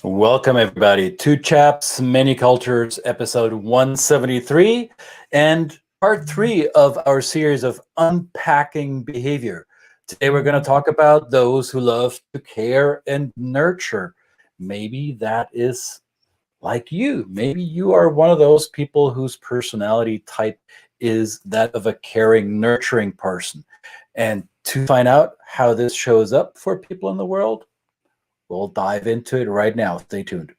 Welcome, everybody, to Chaps, Many Cultures, episode 173, and part 3 of our series of unpacking behavior. Today, we're going to talk about those who love to care and nurture. Maybe that is like you. Maybe you are one of those people whose personality type is that of a caring, nurturing person. And to find out how this shows up for people in the world, we'll dive into it right now. Stay tuned.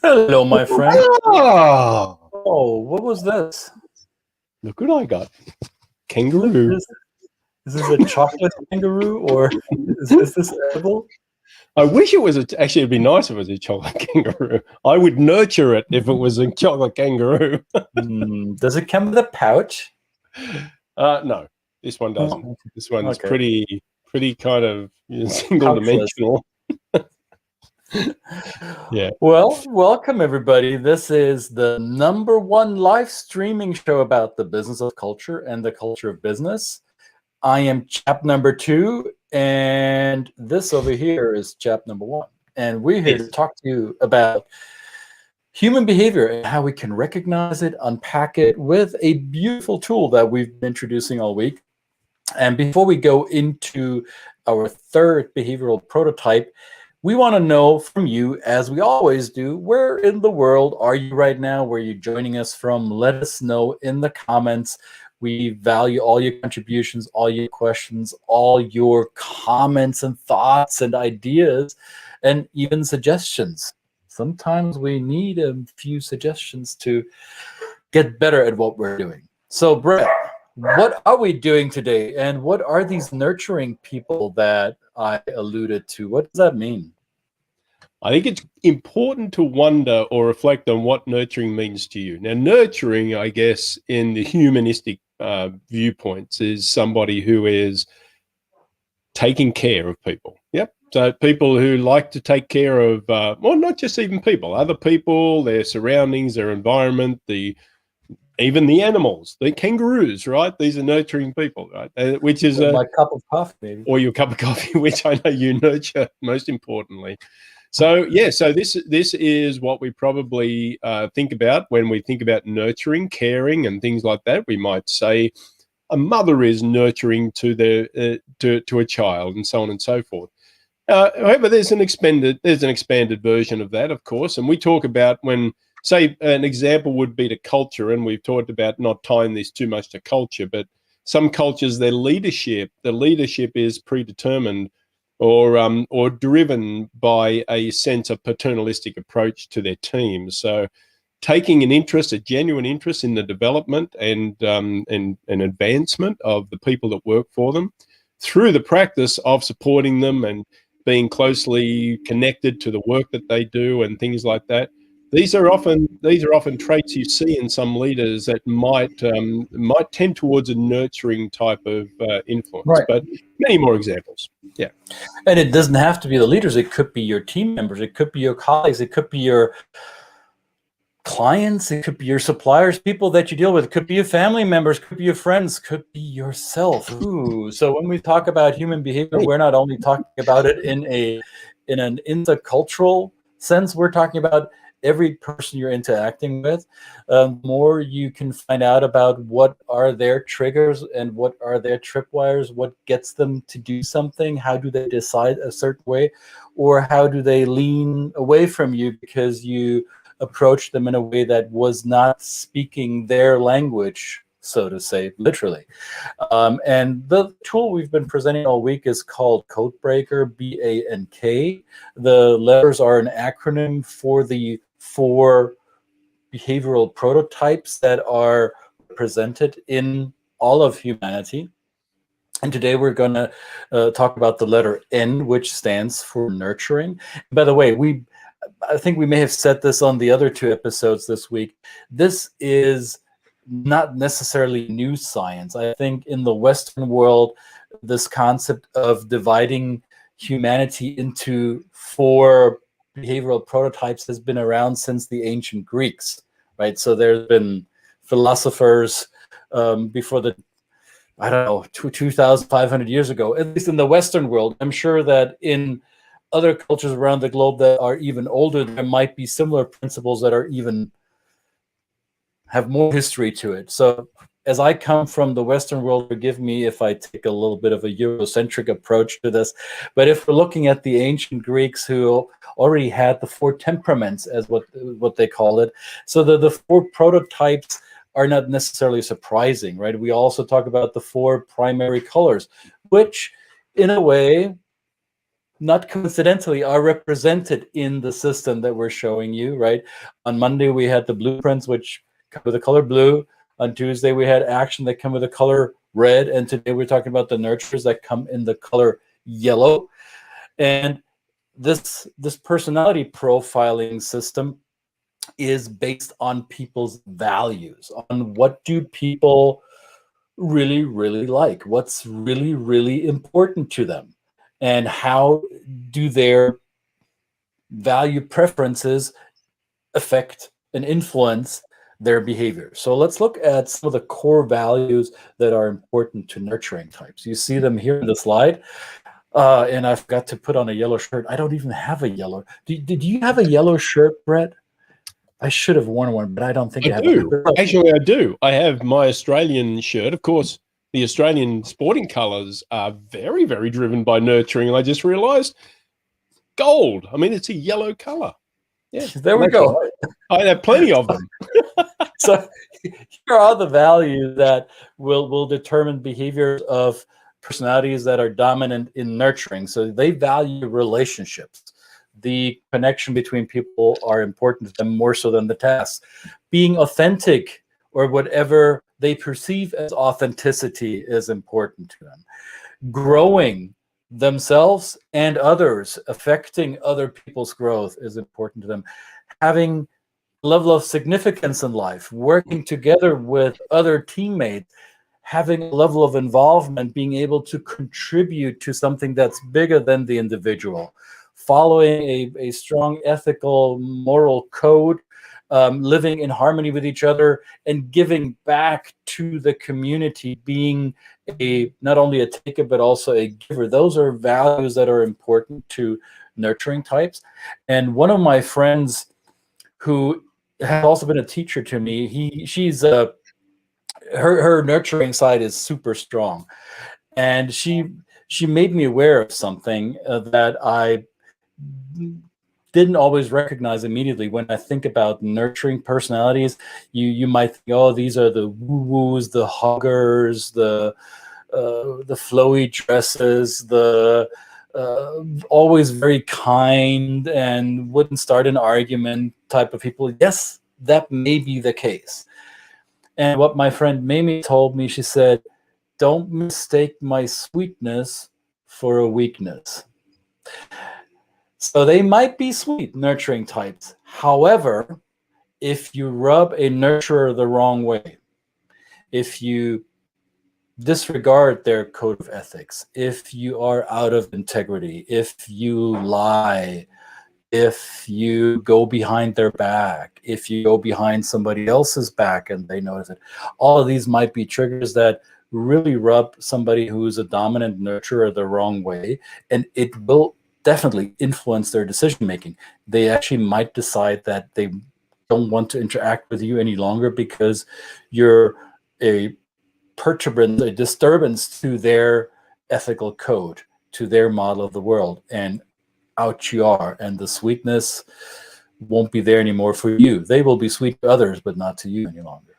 Hello, my friend. Oh, what was this? Look what I got. Kangaroo. Is this a chocolate kangaroo, or is this edible? I wish it was actually it'd be nice if it was a chocolate kangaroo. I would nurture it if it was a chocolate kangaroo. Does it come with a pouch? No, this one doesn't. This one's pretty kind of single dimensional. Yeah. Well, welcome everybody. This is the #1 live streaming show about the business of culture and the culture of business. I am chap number 2, and this over here is chap number 1. And we're here to talk to you about human behavior and how we can recognize it, unpack it with a beautiful tool that we've been introducing all week. And before we go into our third behavioral prototype, we want to know from you, as we always do, where in the world are you right now? Where are you joining us from? Let us know in the comments. We value all your contributions, all your questions, all your comments and thoughts and ideas, and even suggestions. Sometimes we need a few suggestions to get better at what we're doing. So, Brett, what are we doing today? And what are these nurturing people that I alluded to? What does that mean? I think it's important to wonder or reflect on what nurturing means to you. Now, nurturing, I guess, in the humanistic viewpoints, is somebody who is taking care of people. Yep. So people who like to take care of, well, not just even people, other people, their surroundings, their environment, even the animals, the kangaroos, right? These are nurturing people, right? Which is my cup of coffee, maybe. Or your cup of coffee, which I know you nurture most importantly. So yeah, so this is what we probably think about when we think about nurturing, caring, and things like that. We might say a mother is nurturing to to a child, and so on and so forth. However, there's an expanded version of that, of course, and we talk about when, say, an example would be to culture, and we've talked about not tying this too much to culture, but some cultures, the leadership is predetermined or driven by a sense of paternalistic approach to their teams. So taking an interest, a genuine interest in the development and advancement of the people that work for them through the practice of supporting them and being closely connected to the work that they do and things like that. These are often traits you see in some leaders that might tend towards a nurturing type of influence. Right. But many more examples. Yeah. And it doesn't have to be the leaders. It could be your team members. It could be your colleagues. It could be your clients. It could be your suppliers, people that you deal with. It could be your family members. It could be your friends. It could be yourself. Ooh. So when we talk about human behavior, we're not only talking about it in an intercultural sense. We're talking about every person you're interacting with. More you can find out about what are their triggers and what are their tripwires, what gets them to do something, how do they decide a certain way, or how do they lean away from you because you approached them in a way that was not speaking their language, so to say, literally. And the tool we've been presenting all week is called Codebreaker, B.A.N.K. The letters are an acronym for the 4 behavioral prototypes that are presented in all of humanity. And today we're going to talk about the letter N, which stands for nurturing. By the way, I think we may have said this on the other 2 episodes this week. This is not necessarily new science. I think in the Western world, this concept of dividing humanity into 4 behavioral prototypes has been around since the ancient Greeks, right? So there's been philosophers before the, I don't know, 2,500 years ago, at least in the Western world. I'm sure that in other cultures around the globe that are even older, there might be similar principles that are even have more history to it. So as I come from the Western world, forgive me if I take a little bit of a Eurocentric approach to this, but if we're looking at the ancient Greeks who already had the 4 temperaments, as what they call it, so the 4 prototypes are not necessarily surprising, right? We also talk about the 4 primary colors, which in a way, not coincidentally, are represented in the system that we're showing you, right? On Monday, we had the blueprints, which come with the color blue. On Tuesday, we had action that come with the color red. And today, we're talking about the nurturers that come in the color yellow. And this personality profiling system is based on people's values, on what do people really, really like, what's really, really important to them, and how do their value preferences affect and influence their behavior. So let's look at some of the core values that are important to nurturing types. You see them here in the slide. And I forgot to put on a yellow shirt. I don't even have a yellow. Did you have a yellow shirt, Brett? I should have worn one, but I don't think I have. Actually, I do. I have my Australian shirt. Of course, the Australian sporting colours are very, very driven by nurturing. And I just realised gold. I mean, it's a yellow colour. Yeah, there we go. I have plenty of them. So here are the values that will determine behaviors of personalities that are dominant in nurturing. So they value relationships. The connection between people are important to them more so than the tasks. Being authentic, or whatever they perceive as authenticity, is important to them. Growing themselves and others, affecting other people's growth, is important to them. Having a level of significance in life, working together with other teammates, having a level of involvement, being able to contribute to something that's bigger than the individual, following a strong ethical, moral code, living in harmony with each other, and giving back to the community, being not only a taker, but also a giver. Those are values that are important to nurturing types. And one of my friends who has also been a teacher to me, she's her nurturing side is super strong. And she made me aware of something that I didn't always recognize immediately. When I think about nurturing personalities, you might think, oh, these are the woo-woos, the huggers, the flowy dresses, the always very kind and wouldn't start an argument type of people. Yes, that may be the case. And what my friend Mamie told me, she said, don't mistake my sweetness for a weakness. So they might be sweet, nurturing types. However, if you rub a nurturer the wrong way, if you disregard their code of ethics, if you are out of integrity, if you lie, if you go behind their back, if you go behind somebody else's back and they notice it, all of these might be triggers that really rub somebody who's a dominant nurturer the wrong way, and it will definitely influence their decision making. They actually might decide that they don't want to interact with you any longer because you're a perturbance, a disturbance to their ethical code, to their model of the world, and out you are, and the sweetness won't be there anymore for you. They will be sweet to others, but not to you any longer.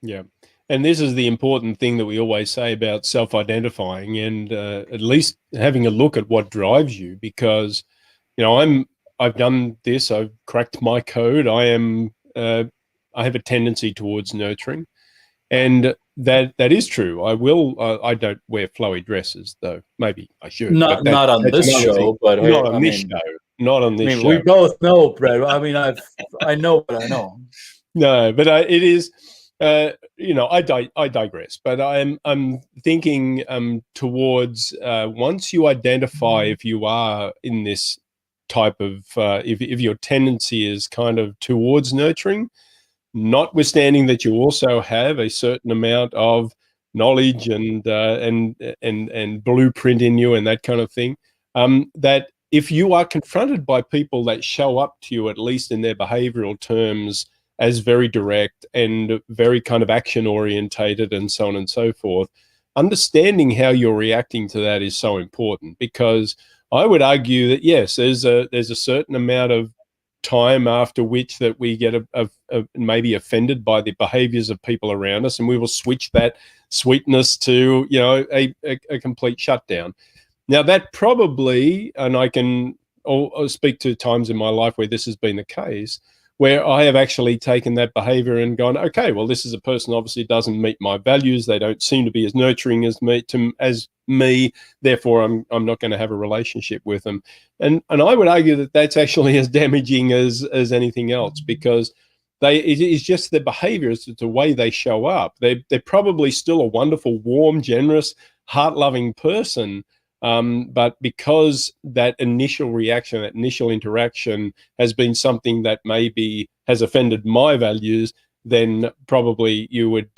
Yeah. And this is the important thing that we always say about self-identifying, and at least having a look at what drives you, because, you know, I've done this, I've cracked my code. I have a tendency towards nurturing, and that is true. I don't wear flowy dresses, though. Maybe I should. Not on this show, but not on this show. not on I this mean, we show. both know, Brett. I mean, I know what I know. No, but it is. I digress. But I'm thinking towards once you identify if you are in this type of if your tendency is kind of towards nurturing, notwithstanding that you also have a certain amount of knowledge and blueprint in you and that kind of thing, that if you are confronted by people that show up to you, at least in their behavioral terms, as very direct and very kind of action orientated and so on and so forth, understanding how you're reacting to that is so important, because I would argue that yes, there's a certain amount of time after which that we get maybe offended by the behaviors of people around us, and we will switch that sweetness to a complete shutdown. Now that probably, and I can speak to times in my life where this has been the case, where I have actually taken that behavior and gone, okay, well, this is a person obviously doesn't meet my values. They don't seem to be as nurturing as me. Therefore, I'm not going to have a relationship with them. And I would argue that that's actually as damaging as anything else, because it is just their behavior, it's the way they show up. They're probably still a wonderful, warm, generous, heart-loving person. But because that initial reaction, that initial interaction has been something that maybe has offended my values, then probably you would,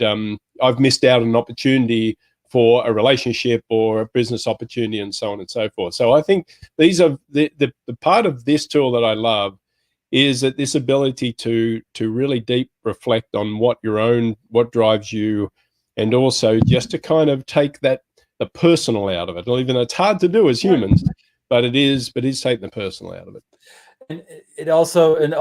I've missed out on an opportunity for a relationship or a business opportunity and so on and so forth. So I think these are the part of this tool that I love is that this ability to really deep reflect on what drives you, and also just to kind of take the personal out of it. Even though it's hard to do as humans, but it is taking the personal out of it. And it also, and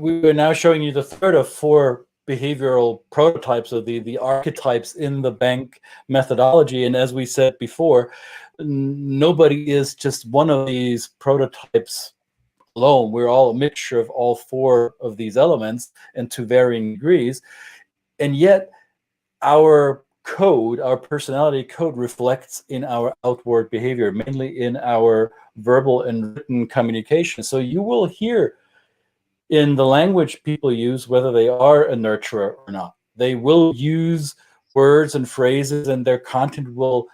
we are now showing you the third of 4 behavioral prototypes of the archetypes in the B.A.N.K methodology. And as we said before, nobody is just one of these prototypes alone. We're all a mixture of all 4 of these elements, and to varying degrees. And yet our code, our personality code, reflects in our outward behavior, mainly in our verbal and written communication. So you will hear in the language people use whether they are a nurturer or not. They will use words and phrases, and their content will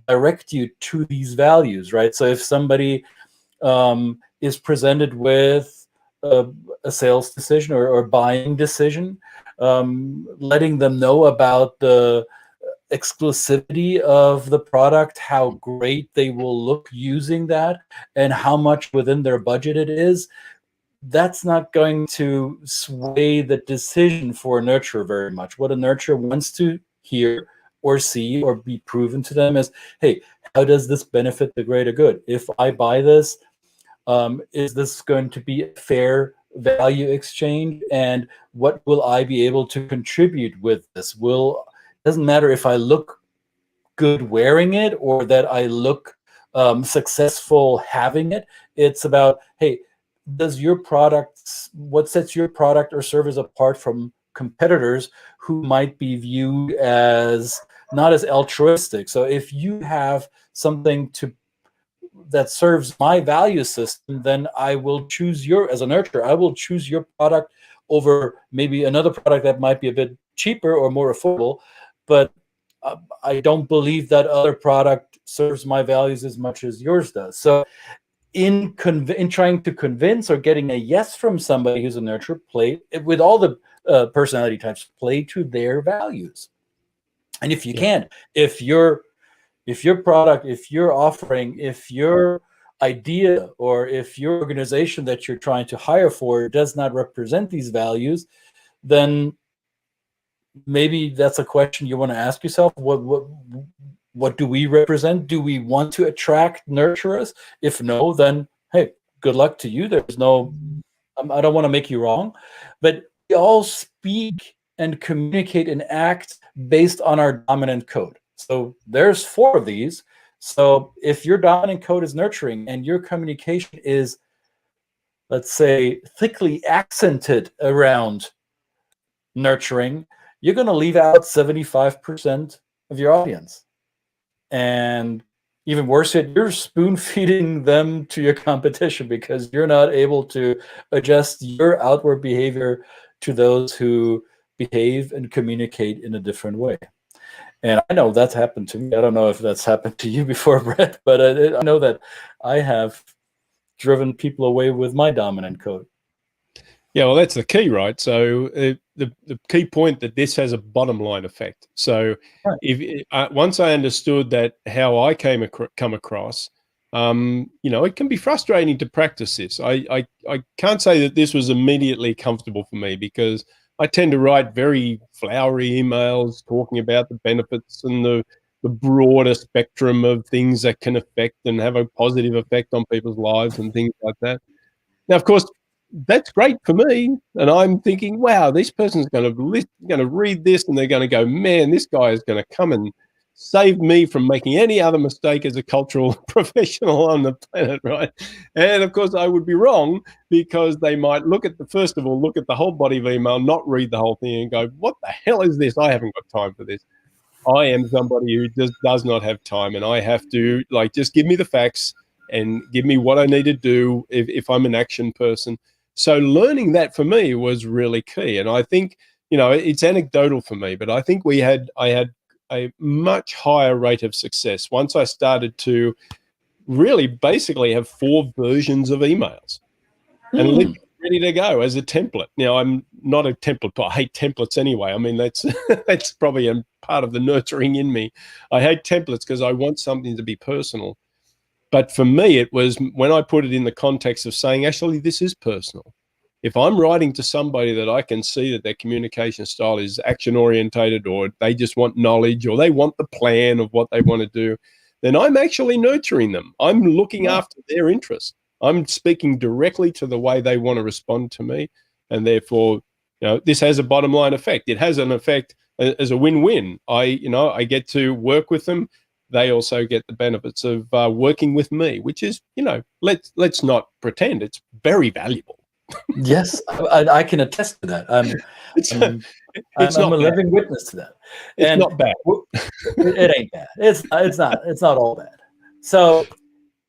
direct you to these values, right? So if somebody is presented with a sales decision or buying decision, letting them know about the exclusivity of the product, how great they will look using that, and how much within their budget it is, that's not going to sway the decision for a nurturer very much. What a nurturer wants to hear or see or be proven to them is, hey, how does this benefit the greater good? If I buy this, is this going to be a fair value exchange? And what will I be able to contribute with this? Doesn't matter if I look good wearing it or that I look successful having it. It's about, hey, does your product, what sets your product or service apart from competitors who might be viewed as not as altruistic? So if you have something that serves my value system, then I will choose as a nurturer, I will choose your product over maybe another product that might be a bit cheaper or more affordable, but I don't believe that other product serves my values as much as yours does. So in trying to convince or getting a yes from somebody who's a nurturer, play with all the personality types, play to their values. And if you can't, if your product, if your offering, if your idea, or if your organization that you're trying to hire for does not represent these values, then maybe that's a question you want to ask yourself. What do we represent? Do we want to attract nurturers? If no, then hey, good luck to you. There's no, I don't want to make you wrong, but we all speak and communicate and act based on our dominant code. So there's 4 of these. So if your dominant code is nurturing and your communication is, let's say, thickly accented around nurturing, you're going to leave out 75% of your audience. And Even worse yet, you're spoon feeding them to your competition because you're not able to adjust your outward behavior to those who behave and communicate in a different way. And I know that's happened to me. I don't know if that's happened to you before, Brett, but I know that I have driven people away with my dominant code. Yeah, well, that's the key, right? So the key point that this has a bottom line effect. So Right. if once I understood that how I come across, you know, it can be frustrating to practice this. I can't say that this was immediately comfortable for me because I tend to write very flowery emails talking about the benefits and the broader spectrum of things that can affect and have a positive effect on people's lives and things like that. Now, of course, that's great for me, and I'm thinking, wow, this person's going to read this, and they're going to go, man, this guy is going to come and save me from making any other mistake as a cultural professional on the planet, right? And of course, I would be wrong because they might first of all, look at the whole body of email, not read the whole thing, and go, what the hell is this? I haven't got time for this. I am somebody who just does not have time, and I have to just give me the facts and give me what I need to do if I'm an action person. So learning that for me was really key. And I think, you know, it's anecdotal for me, but I think I had a much higher rate of success once I started to really basically have 4 versions of emails and literally ready to go as a template. Now, I'm not a template, but I hate templates anyway. I mean, that's that's probably a part of the nurturing in me. I hate templates because I want something to be personal. But for me, it was when I put it in the context of saying, actually, this is personal. If I'm writing to somebody that I can see that their communication style is action orientated, or they just want knowledge, or they want the plan of what they want to do, then I'm actually nurturing them. I'm looking after their interests. I'm speaking directly to the way they want to respond to me. And therefore, you know, this has a bottom line effect. It has an effect as a win-win. I get to work with them. They also get the benefits of working with me, which is, you know, let's not pretend, it's very valuable. Yes, I can attest to that. It's I'm not a bad. living witness to that. It's And not bad. it ain't bad. It's not all bad. So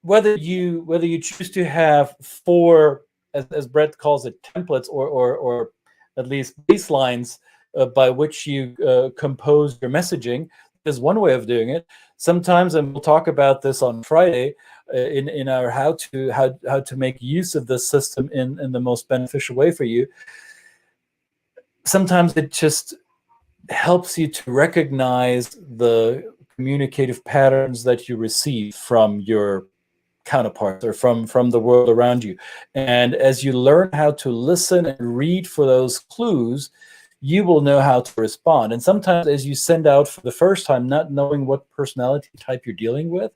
whether you choose to have 4, as Brett calls it, templates, or at least baselines by which you compose your messaging, is one way of doing it. Sometimes, and we'll talk about this on Friday in our how to make use of this system in the most beneficial way for you. Sometimes it just helps you to recognize the communicative patterns that you receive from your counterparts or from the world around you. And as you learn how to listen and read for those clues, you will know how to respond. And sometimes as you send out for the first time, not knowing what personality type you're dealing with,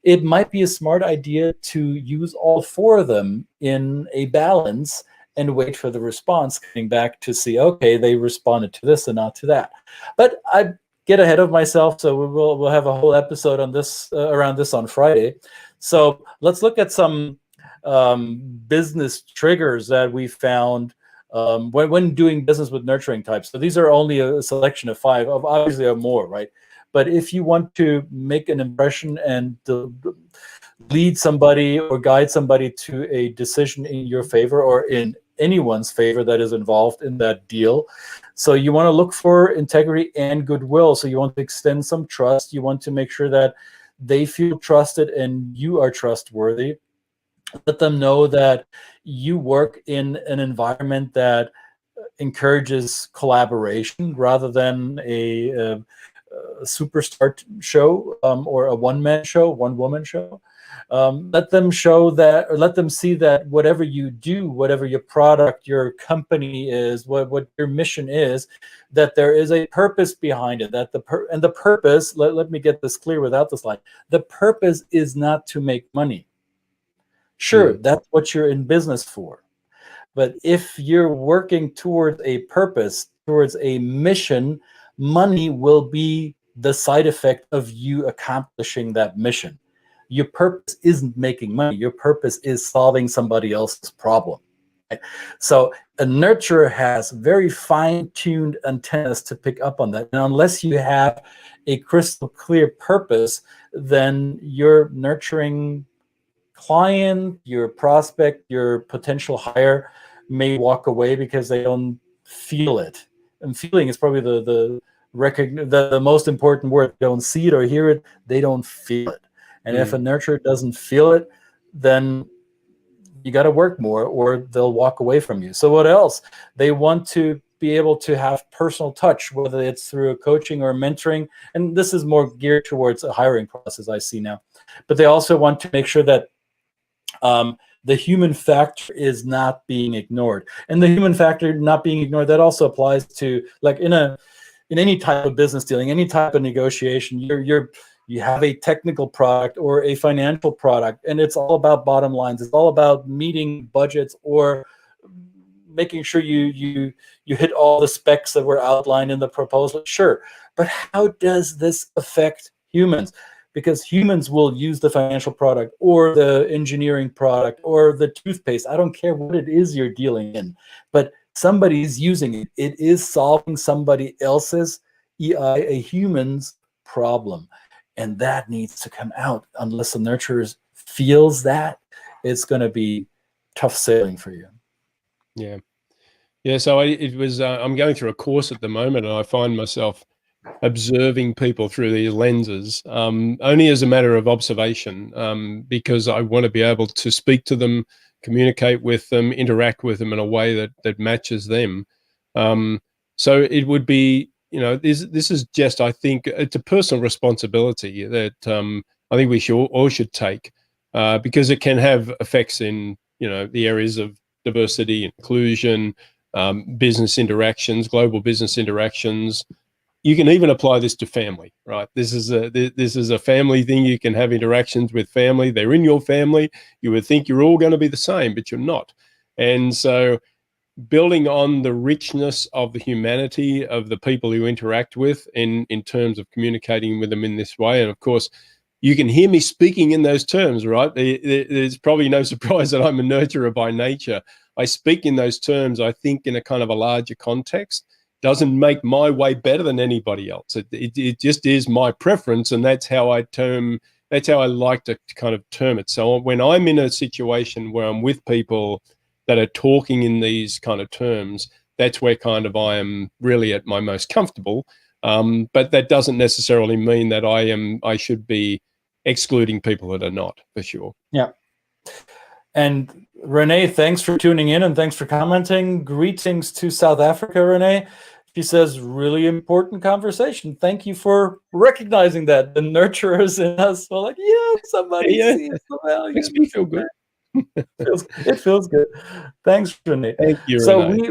it might be a smart idea to use all 4 of them in a balance and wait for the response coming back to see, okay, they responded to this and not to that. But I get ahead of myself, so we'll have a whole episode on this around this on Friday. So let's look at some business triggers that we found when doing business with nurturing types. So these are only a selection of 5, of obviously are more, right? But if you want to make an impression and lead somebody or guide somebody to a decision in your favor or in anyone's favor that is involved in that deal, so you want to look for integrity and goodwill. So you want to extend some trust. You want to make sure that they feel trusted and you are trustworthy. Let them know that you work in an environment that encourages collaboration rather than a superstar show or a one-man show, one-woman show. Let them show that, or let them see that whatever you do, whatever your product, your company is, what your mission is, that there is a purpose behind it. That the purpose, let me get this clear without this line, the purpose is not to make money. Sure, that's what you're in business for. But if you're working towards a purpose, towards a mission, money will be the side effect of you accomplishing that mission. Your purpose isn't making money. Your purpose is solving somebody else's problem. So a nurturer has very fine-tuned antennas to pick up on that. And unless you have a crystal clear purpose, then your nurturing client, your prospect, your potential hire may walk away because they don't feel it. And feeling is probably the most important word. They don't see it or hear it, they don't feel it. And if a nurturer doesn't feel it, then you got to work more or they'll walk away from you. So what else? They want to be able to have personal touch, whether it's through a coaching or mentoring. And this is more geared towards a hiring process I see now. But they also want to make sure that the human factor is not being ignored. And the human factor not being ignored, that also applies to, like, in any type of business dealing, any type of negotiation, you have a technical product or a financial product, and it's all about bottom lines. It's all about meeting budgets or making sure you hit all the specs that were outlined in the proposal. Sure, but how does this affect humans? Because humans will use the financial product or the engineering product or the toothpaste. I don't care what it is you're dealing in, but somebody's using it. It is solving somebody else's, a human's problem. And that needs to come out. Unless the nurturer feels that, it's going to be tough sailing for you. Yeah. Yeah. So I'm going through a course at the moment, and I find myself observing people through these lenses, only as a matter of observation, because I want to be able to speak to them, communicate with them, interact with them in a way that matches them. So it would be, this is just, I think it's a personal responsibility that I think we all should take, because it can have effects in, the areas of diversity, inclusion, business interactions, global business interactions. You can even apply this to family, right? This is a family thing. You can have interactions with family. They're in your family. You would think you're all going to be the same, but you're not. And so building on the richness of the humanity of the people you interact with in terms of communicating with them in this way. And of course, you can hear me speaking in those terms, right? There's probably no surprise that I'm a nurturer by nature. I speak in those terms, I think, in a kind of a larger context. Doesn't make my way better than anybody else. It just is my preference, and that's how I like to kind of term it. So when I'm in a situation where I'm with people that are talking in these kind of terms, that's where kind of I am really at my most comfortable. But that doesn't necessarily mean that I should be excluding people that are not, for sure. Yeah. And Renee, thanks for tuning in and thanks for commenting. Greetings to South Africa, Renee. She says, really important conversation. Thank you for recognizing that. The nurturers in us are like, yeah, somebody sees the value. Makes me feel good. It feels good. Thanks, Renee. Thank you, so Renee.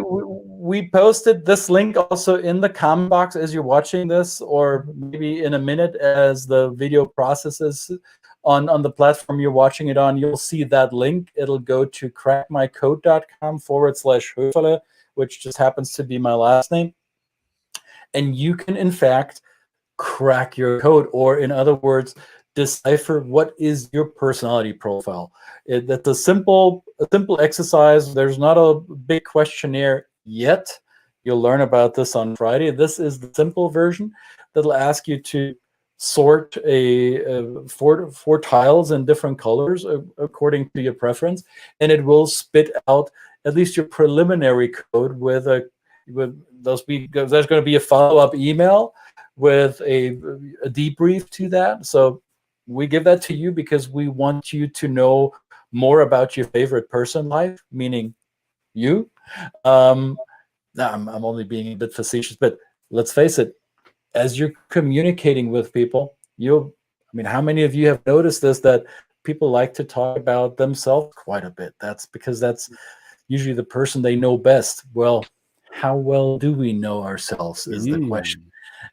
we posted this link also in the comment box as you're watching this, or maybe in a minute as the video processes on the platform you're watching it on. You'll see that link. It'll go to crackmycode.com/Höferle, which just happens to be my last name. And you can, in fact, crack your code, or in other words, decipher what is your personality profile. That's a simple exercise. There's not a big questionnaire yet. You'll learn about this on Friday. This is the simple version that'll ask you to sort four tiles in different colors according to your preference, and it will spit out at least your preliminary code with there's going to be a follow-up email with a debrief to that. So we give that to you because we want you to know more about your favorite person in life, meaning you. I'm only being a bit facetious, but let's face it, as you're communicating with people, how many of you have noticed this, that people like to talk about themselves quite a bit? That's because that's usually the person they know best. Well, how well do we know ourselves is the question.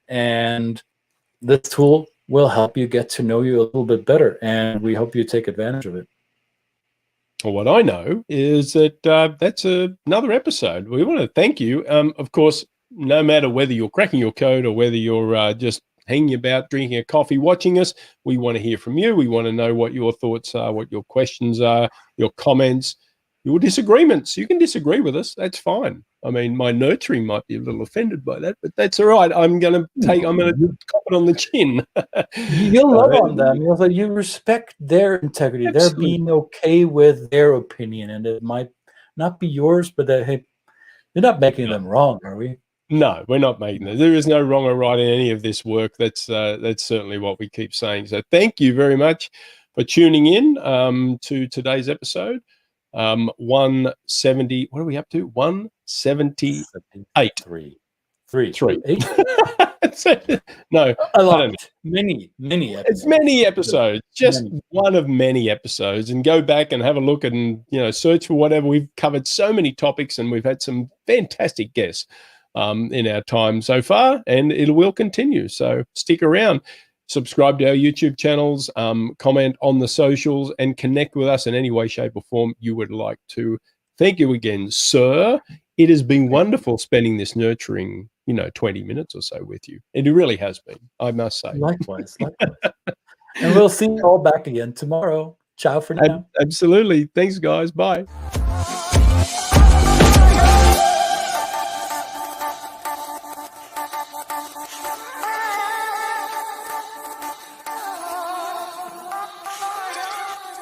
And this tool will help you get to know you a little bit better, and we hope you take advantage of it. Well, what I know is that that's another episode. We want to thank you. Of course, no matter whether you're cracking your code or whether you're just hanging about, drinking a coffee, watching us, we want to hear from you. We want to know what your thoughts are, what your questions are, your comments. your disagreements. You can disagree with us. That's fine. I mean, my nurturing might be a little offended by that, but that's all right. I'm going to cop it on the chin. You'll love on them. You respect their integrity. Absolutely. They're being okay with their opinion, and it might not be yours, but hey, you're not making them wrong, are we? No, we're not making that. There is no wrong or right in any of this work. That's certainly what we keep saying. So thank you very much for tuning in to today's episode. 170. What are we up to? 178. Three. Eight? No, I don't know. Many episodes. It's many episodes. Just one of many episodes. And go back and have a look and search for whatever. We've covered so many topics, and we've had some fantastic guests in our time so far, and it will continue. So stick around. Subscribe to our YouTube channels, comment on the socials, and connect with us in any way, shape, or form you would like to. Thank you again, sir. It has been wonderful spending this nurturing, 20 minutes or so with you. It really has been, I must say. Likewise. And we'll see you all back again tomorrow. Ciao for now. Absolutely. Thanks, guys. Bye.